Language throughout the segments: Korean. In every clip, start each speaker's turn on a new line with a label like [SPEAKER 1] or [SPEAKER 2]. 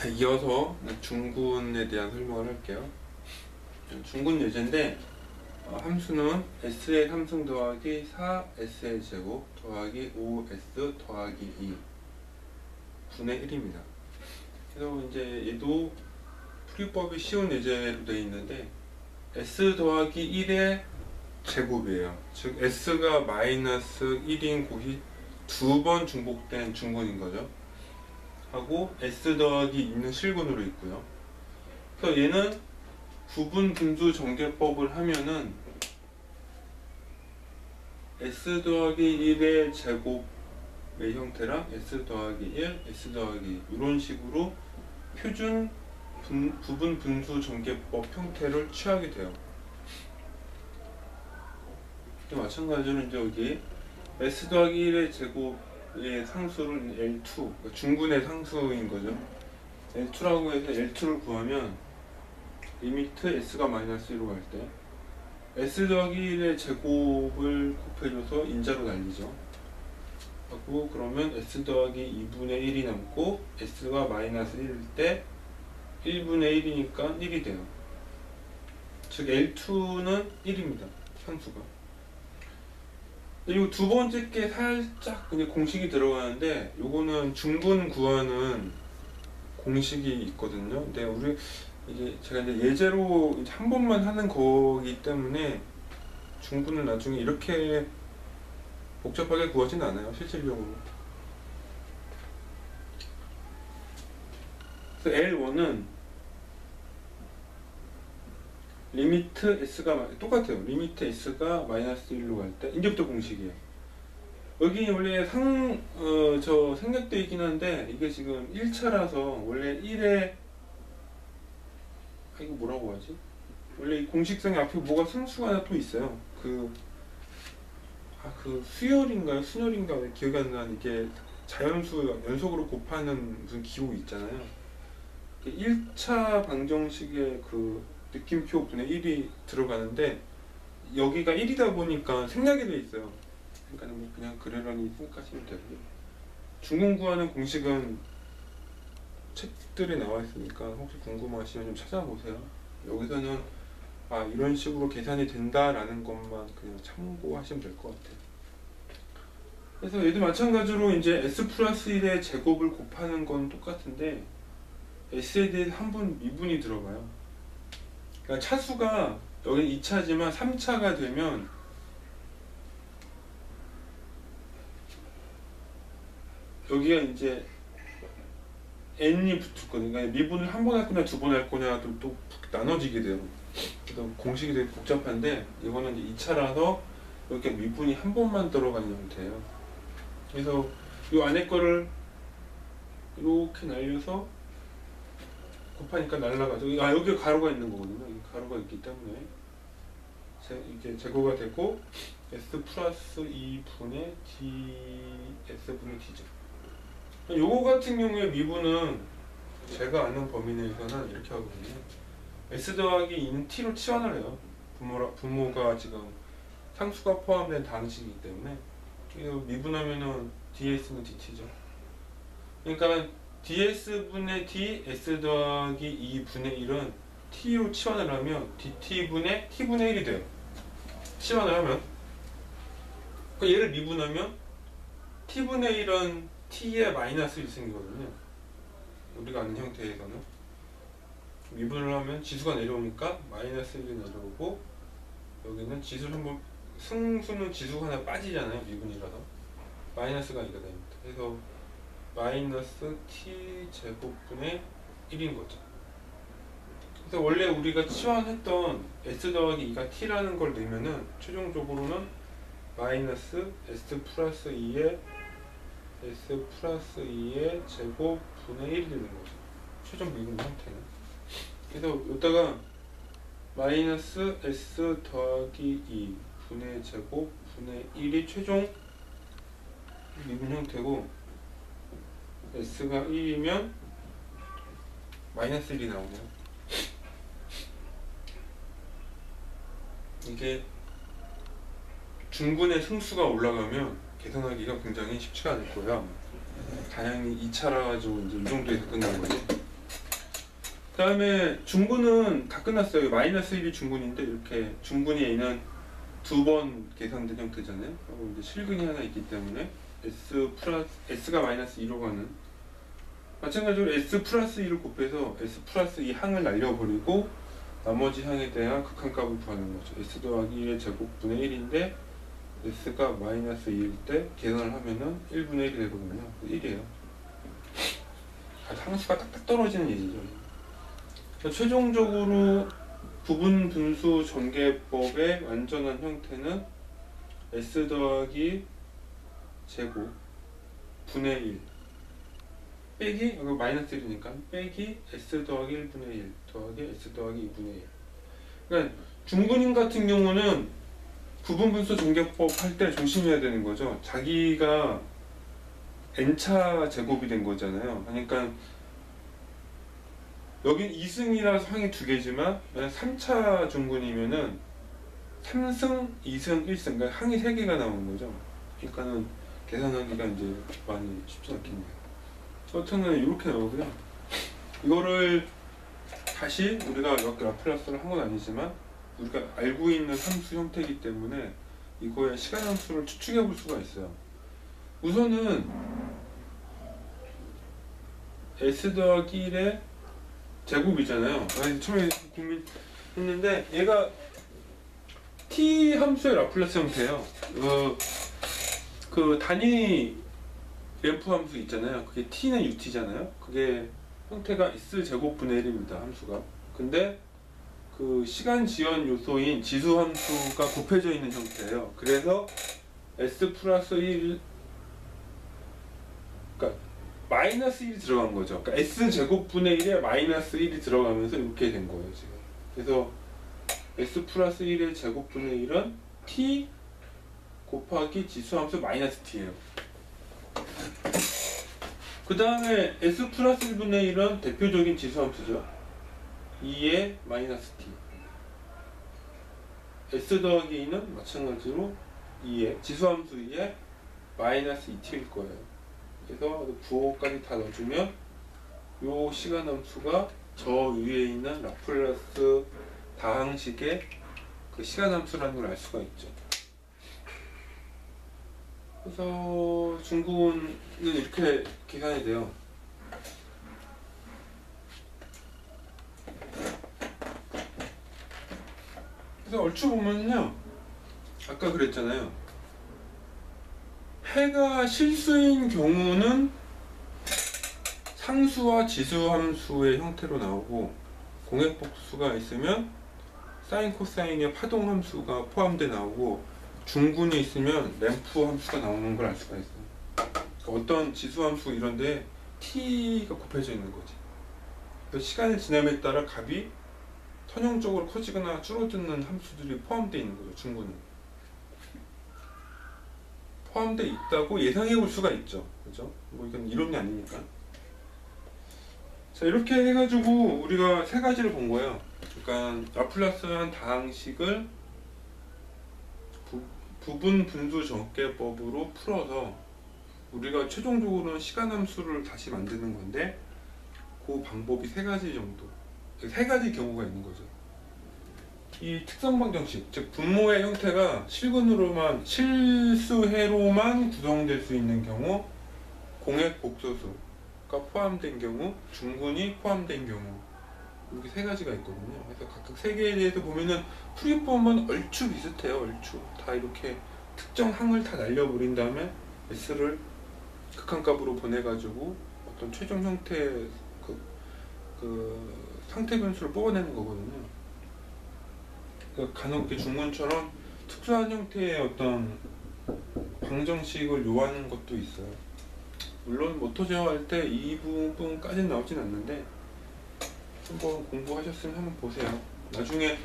[SPEAKER 1] 이어서 중군에 대한 설명을 할게요. 중군 예제인데 함수는 s의 3승 더하기 4s의 제곱 더하기 5s 더하기 2 분의 1입니다. 그래서 이제 얘도 풀이법이 쉬운 예제로 되어 있는데 s 더하기 1의 제곱이에요. 즉 s가 마이너스 1인 곳이 두 번 중복된 중군인 거죠. 하고 s 더하기 2는 실군으로 있고요. 그래서 얘는 구분 분수 전개법을 하면은 s 더하기 1의 제곱의 형태랑 s 더하기 1, s 더하기 2 이런 식으로 표준 부분 분수 전개법 형태를 취하게 돼요. 마찬가지로 이제 여기 s 더하기 1의 제곱의 상수를 L2, 그러니까 중군의 상수인 거죠. L2라고 해서 L2를 구하면 리미트 s가 마이너스 1로 갈 때 s 더하기 1의 제곱을 곱해줘서 인자로 날리죠. 하고 그러면 s 더하기 2분의 1이 남고 s가 마이너스 1일 때 1분의 1이니까 1이 돼요. 즉 L2는 1입니다. 상수가. 그리고 두 번째 게 살짝 그냥 공식이 들어가는데 요거는 중군 구하는 공식이 있거든요. 근데 우리 이제 제가 이제 예제로 이제 한 번만 하는 거기 때문에 중군을 나중에 이렇게 복잡하게 구하진 않아요. 실질적으로. 그래서 L1은 리미트 s가 똑같아요. 리미트 s가 마이너스 1로 갈 때 이제부터 공식이에요. 여기 원래 저 생략되어 있긴 한데 이게 지금 1차라서 원래 1에 이거 뭐라고 하지? 원래 이 공식상에 앞에 뭐가 상수가 하나 또 있어요. 그 수열인가요? 순열인가요? 기억이 안 나는 이게 자연수 연속으로 곱하는 무슨 기호 있잖아요. 1차 방정식의 그 느낌표 분의 1이 들어가는데 여기가 1이다 보니까 생략이 돼 있어요. 그러니까 뭐 그냥 그러려니 생각하시면 되고요. 중군 구하는 공식은 책들에 나와 있으니까 혹시 궁금하시면 좀 찾아보세요. 여기서는 이런 식으로 계산이 된다라는 것만 그냥 참고하시면 될 것 같아요. 그래서 얘도 마찬가지로 이제 s 플러스 1의 제곱을 곱하는 건 똑같은데 s에 대해서 한 번 미분이 들어가요. 그러니까 차수가 여기 2차지만 3차가 되면 여기가 이제 n이 붙었거든요. 그러니까 미분을 한 번 할 거냐 두 번 할 거냐도 또 나눠지게 돼요. 그래서 공식이 되게 복잡한데 이거는 이제 2차라서 이렇게 미분이 한 번만 들어가는 형태예요. 그래서 이 안에 거를 이렇게 날려서 곱하니까 날라가죠. 여기에 가로가 있는 거거든요. 여기 가로가 있기 때문에 이게 제거가 되고 s 플러스 2분의 ds분의 d죠. 요거 같은 경우에 미분은 제가 아는 범위 내에서는 이렇게 하거든요. s 더하기 2는 t로 치환을 해요. 분모가 지금 상수가 포함된 단식이기 때문에 미분하면은 ds는 dt죠. 그러니까 ds분의 d, s 더하기 2분의 1은 t로 치환을 하면 dt분의 t분의 1이 돼요. 치환을 하면. 그러니까 얘를 미분하면 t분의 1은 t의 마이너스 1승이거든요. 우리가 아는 형태에서는. 미분을 하면 지수가 내려오니까 마이너스 1이 내려오고 여기는 지수를 한번 승수는 지수가 하나 빠지잖아요. 미분이라서. 마이너스가 2가 됩니다. 그래서 마이너스 t 제곱분의 1인 거죠. 그래서 원래 우리가 치환했던 s 더하기 2가 t라는 걸 내면은 최종적으로는 마이너스 s 플러스 2의 제곱분의 1이 되는 거죠. 최종 미분 형태는. 그래서 여기다가 마이너스 s 더하기 2 분의 제곱 분의 1이 최종 미분 형태고 s가 1이면 마이너스 1이 나오네요. 이게 중군의 승수가 올라가면 계산하기가 굉장히 쉽지가 않을 거예요. 당연히 2차라 가지고 이제 이 정도에서 끝난 거죠. 다음에 중군은 다 끝났어요. 마이너스 1이 중군인데 이렇게 중군이 A는 두 번 계산된 형태잖아요. 그리고 이제 실근이 하나 있기 때문에 S가 마이너스 2로 가는, 마찬가지로 S 플러스 2를 곱해서 S 플러스 2 항을 날려버리고 나머지 항에 대한 극한값을 구하는 거죠. S 더하기 1의 제곱분의 1인데 S가 마이너스 2일 때 계산을 하면은 1분의 1이 되거든요. 1이에요. 상수가 딱딱 떨어지는 얘기죠. 최종적으로 부분 분수 전개법의 완전한 형태는 S 더하기 제곱 분의 1 빼기, 여기 마이너스 1이니까 빼기 S 더하기 1분의 1 더하기 S 더하기 2분의 1. 그러니까 중근인 같은 경우는 부분 분수 전개법 할 때 조심해야 되는 거죠. 자기가 n차 제곱이 된 거잖아요. 그러니까 여긴 2승이라서 항이 두 개지만 만약 3차 중근이면은 3승, 2승, 1승, 그러니까 항이 3개가 나오는 거죠. 그러니까는 계산하기가 이제 많이 쉽지 않겠네요. 여튼은 이렇게 나오고요. 이거를 다시 우리가 몇 개 라플라스를 한 건 아니지만 우리가 알고 있는 함수 형태이기 때문에 이거의 시간 함수를 추측해 볼 수가 있어요. 우선은 S 더하기 1의 제곱이잖아요. 처음에 고민했는데 얘가 t 함수의 라플라스 형태예요. 그 단위 램프 함수 있잖아요. 그게 t는 ut잖아요. 그게 형태가 s 제곱분의 1입니다. 함수가. 근데 그 시간 지연 요소인 지수 함수가 곱해져 있는 형태예요. 그래서 s 플러스 1, 그러니까 마이너스 1이 들어간 거죠. 그러니까 s 제곱분의 1에 마이너스 1이 들어가면서 이렇게 된 거예요, 지금. 그래서 s 플러스 1의 제곱분의 1은 t 곱하기 지수함수 마이너스 t예요. 그 다음에 s 플러스 1분의 1은 대표적인 지수함수죠. 2의 마이너스 t. s 더하기 2는 마찬가지로 2의 지수함수 2의 마이너스 2t일 거예요. 그래서 부호까지 다 넣어주면 요 시간함수가 저 위에 있는 라플라스 다항식의 그 시간함수라는 걸 알 수가 있죠. 그래서 중군은 이렇게 계산이 돼요. 그래서 얼추 보면요, 아까 그랬잖아요. 해가 실수인 경우는 상수와 지수함수의 형태로 나오고, 공액복수가 있으면 사인 코사인의 파동함수가 포함돼 나오고, 중군이 있으면 램프 함수가 나오는 걸 알 수가 있어요. 그러니까 어떤 지수함수 이런데 t가 곱해져 있는 거지. 그래서 시간의 지남에 따라 값이 선형적으로 커지거나 줄어드는 함수들이 포함되어 있는 거죠. 중군은 포함되어 있다고 예상해 볼 수가 있죠. 그죠? 뭐 이건 이론이 아니니까. 자, 이렇게 해가지고 우리가 세 가지를 본 거예요. 그러니까 라플라스한 다항식을 부분 분수 전개법으로 풀어서 우리가 최종적으로는 시간함수를 다시 만드는 건데, 그 방법이 세 가지 정도, 세 가지 경우가 있는 거죠. 이 특성방정식, 즉 분모의 형태가 실근으로만, 실수해로만 구성될 수 있는 경우, 공액 복소수가 포함된 경우, 중군이 포함된 경우, 이렇게 세 가지가 있거든요. 그래서 각각 세 개에 대해서 보면은 풀이법은 얼추 비슷해요. 얼추 다 이렇게 특정 항을 다 날려버린 다음에 S를 극한값으로 보내가지고 어떤 최종 형태의 그 상태 변수를 뽑아내는 거거든요. 그러니까 간혹 이렇게 중문처럼 특수한 형태의 어떤 방정식을 요하는 것도 있어요. 물론 모터 제어할 때 이 부분까지는 나오진 않는데, 한번 공부하셨으면 한번 보세요. 나중에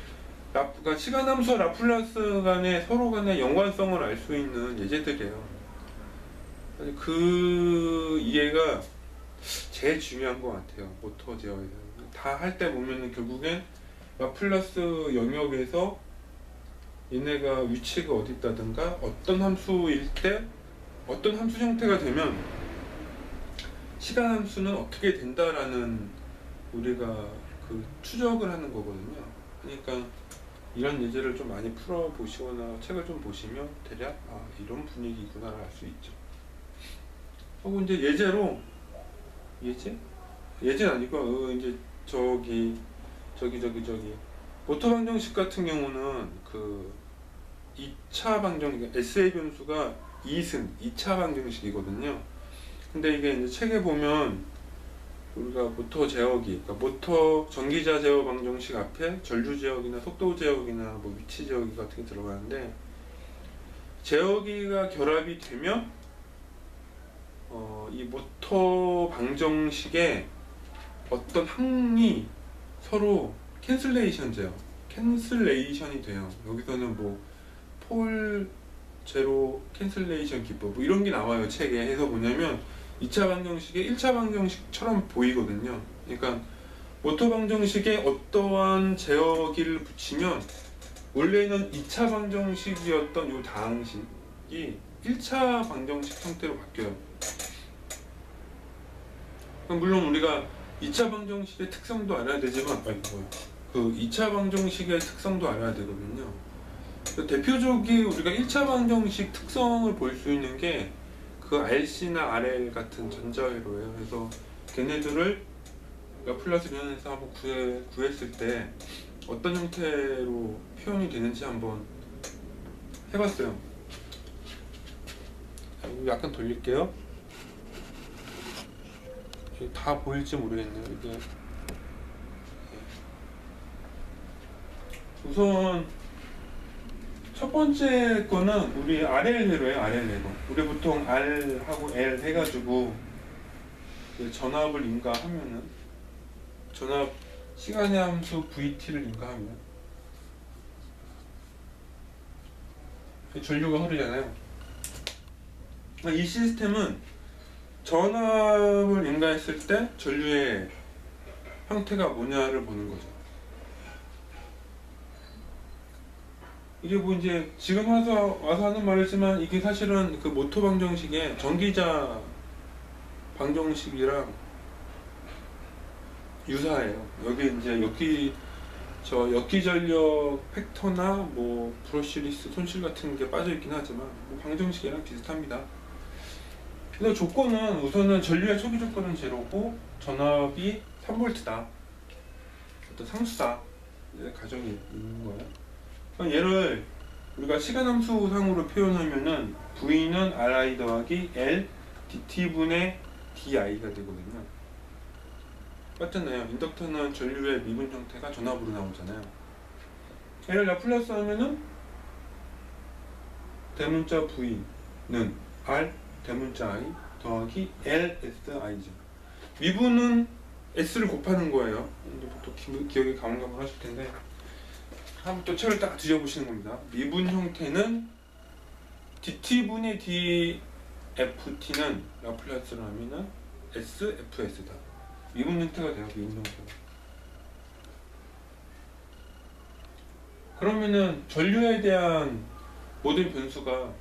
[SPEAKER 1] 그러니까 시간함수와 라플라스 간의 서로 간의 연관성을 알 수 있는 예제들이에요. 그 이해가 제일 중요한 것 같아요. 모터 제어에서 다 할 때 보면은 결국엔 라플라스 영역에서 얘네가 위치가 어디 있다든가 어떤 함수일 때 어떤 함수 형태가 되면 시간함수는 어떻게 된다라는 우리가 그 추적을 하는 거거든요. 그러니까 이런 예제를 좀 많이 풀어보시거나 책을 좀 보시면 대략 이런 분위기구나를 알 수 있죠. 혹은 이제 예제로 예제는 아니고 이제 저기 모터 방정식 같은 경우는 그 2차 방정식 SA 변수가 2차 방정식이거든요. 근데 이게 이제 책에 보면 우리가 모터 제어기, 그러니까 모터 전기자 제어 방정식 앞에 전류 제어기나 속도 제어기나 뭐 위치 제어기 같은 게 들어가는데, 제어기가 결합이 되면 이 모터 방정식에 어떤 항이 서로 캔슬레이션이 돼요. 여기서는 뭐 폴 제로 캔슬레이션 기법 뭐 이런 게 나와요, 책에. 해서 뭐냐면 2차 방정식이 1차 방정식처럼 보이거든요. 그러니까 모터 방정식에 어떠한 제어기를 붙이면 원래는 2차 방정식이었던 이 다항식이 1차 방정식 형태로 바뀌어요. 물론 우리가 2차 방정식의 특성도 알아야 되지만 그 2차 방정식의 특성도 알아야 되거든요. 대표적인 우리가 1차 방정식 특성을 볼 수 있는 게 그 RC나 RL 같은 전자회로예요. 그래서 걔네들을 라플라스 변환해서 한번 구했을 때 어떤 형태로 표현이 되는지 한번 해봤어요. 약간 돌릴게요. 다 보일지 모르겠네요. 이게 우선 첫 번째 거는 우리 RL 회로예요. RL 회로. 우리 보통 R하고 L 해가지고 전압을 인가하면은, 전압 시간의 함수 VT를 인가하면 전류가 흐르잖아요. 이 시스템은 전압을 인가했을 때 전류의 형태가 뭐냐를 보는 거죠. 이게 뭐 이제 지금 와서 하는 말이지만 이게 사실은 그 모터 방정식의 전기자 방정식이랑 유사해요. 여기 이제 역기전력 팩터나 뭐 브러쉬리스 손실 같은 게 빠져 있긴 하지만 뭐 방정식이랑 비슷합니다. 그래서 조건은 우선은 전류의 초기 조건은 제로고 전압이 3V다. 어떤 상수다. 가정이 있는 거예요. 얘를 우리가 시간함수상으로 표현하면은 V는 Ri 더하기 L dt분의 di가 되거든요. 맞잖아요. 인덕터는 전류의 미분 형태가 전압으로 나오잖아요. 얘를 라플라스 하면은 대문자 V는 R 대문자 I 더하기 LSI죠. 미분은 S를 곱하는 거예요. 보통 기억에 가물가물 하실 텐데 한번 또 책을 딱 뒤져보시는 겁니다. 미분 형태는 dt분의 dft는 라플라스로 하면은 sfs다. 미분 형태가 돼요. 미분 형태가. 그러면은 전류에 대한 모든 변수가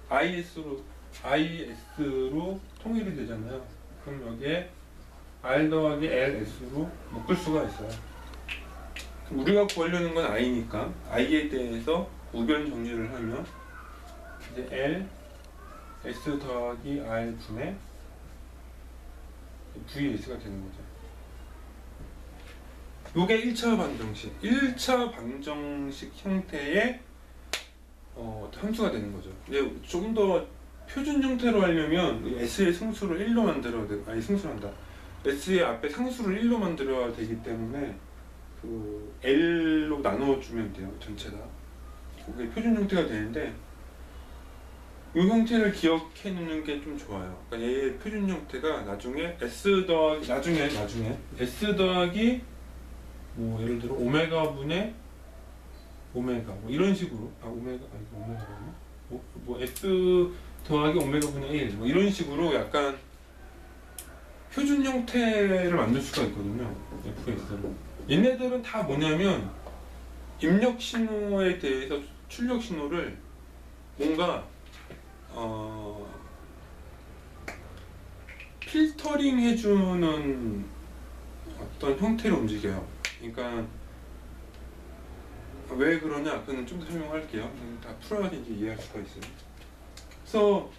[SPEAKER 1] is로 통일이 되잖아요. 그럼 여기에 r 더하기 ls로 묶을 수가 있어요. 우리가 구하려는 건 i니까 i에 대해서 우변 정리를 하면 이제 L S 더하기 R 분의 VS가 되는 거죠. 요게 1차 방정식. 1차 방정식 형태의 함수가 되는 거죠. 근데 좀 더 표준 형태로 하려면 S의 승수를 1로 만들어야 되고, S의 앞에 상수를 1로 만들어야 되기 때문에 그 L로 나눠주면 돼요. 전체 다. 그게 표준 형태가 되는데 이 형태를 기억해 놓는 게 좀 좋아요. 그러니까 얘의 표준 형태가 나중에 S 더하기 뭐 예를 들어 오메가 분의 오메가 뭐 이런 식으로 오메가거든요. 뭐 S 더하기 오메가 분의 1 뭐 이런 식으로 약간 표준 형태를 만들 수가 있거든요. FS로. 얘네들은 다 뭐냐면 입력 신호에 대해서 출력 신호를 뭔가 필터링 해주는 어떤 형태로 움직여요. 그러니까 왜 그러냐? 그는 좀 더 설명할게요. 다 풀어야지 이제 이해할 수가 있어요. 그래서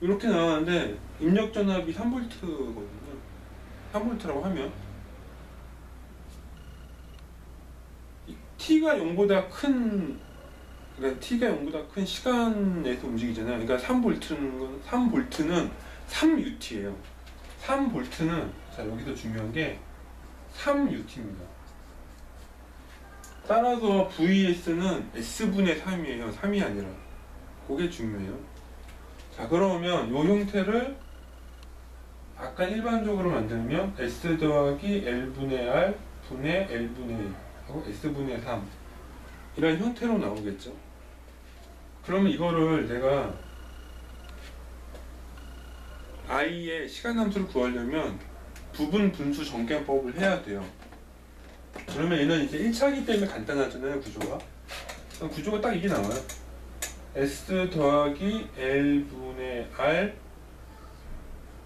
[SPEAKER 1] 이렇게 나왔는데 입력 전압이 3V거든요. 3V라고 하면 T가 0보다 큰, 그러니까 T가 0보다 큰 시간에서 움직이잖아요. 그러니까 3V는 3UT예요. 3V는 자 여기서 중요한 게 3UT입니다. 따라서 VS는 S분의 3이에요. 3이 아니라. 그게 중요해요. 자, 그러면 이 형태를 아까 일반적으로 만들면 S 더하기 L분의 R 분의 L분의 1 하고 S분의 3 이런 형태로 나오겠죠. 그러면 이거를 내가 I의 시간함수를 구하려면 부분 분수 정개법을 해야 돼요. 그러면 얘는 이제 1차이기 때문에 간단하잖아요, 구조가. 구조가 딱 이게 나와요. S 더하기 L분의 R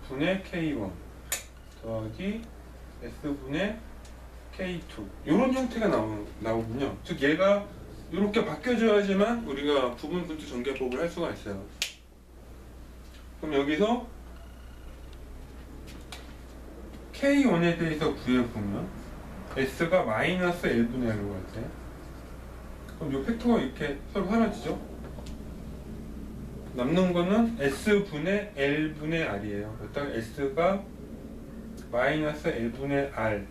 [SPEAKER 1] 분의 K1 더하기 S분의 K2 이런 형태가 나오군요. 즉 얘가 이렇게 바뀌어줘야지만 우리가 부분 분수 전개법을 할 수가 있어요. 그럼 여기서 K1에 대해서 구해보면 S가 마이너스 L분의 R로 갈 때 그럼 이 팩터가 이렇게 서로 사라지죠? 남는 거는 S분의 L분의 R이에요. 여기다가 S가 마이너스 L분의 R을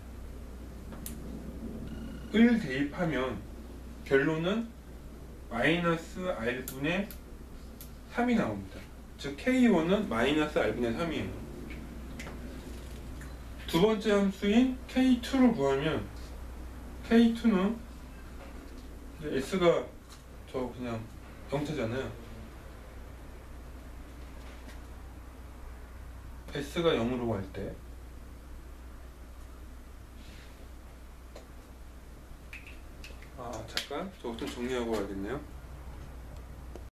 [SPEAKER 1] 대입하면 결론은 마이너스 R분의 3이 나옵니다. 즉 K1은 마이너스 R분의 3이에요. 두 번째 함수인 K2를 구하면 K2는 S가 저 그냥 0차잖아요. S가 0으로 갈 때 잠깐 저거 좀 정리하고 가야겠네요.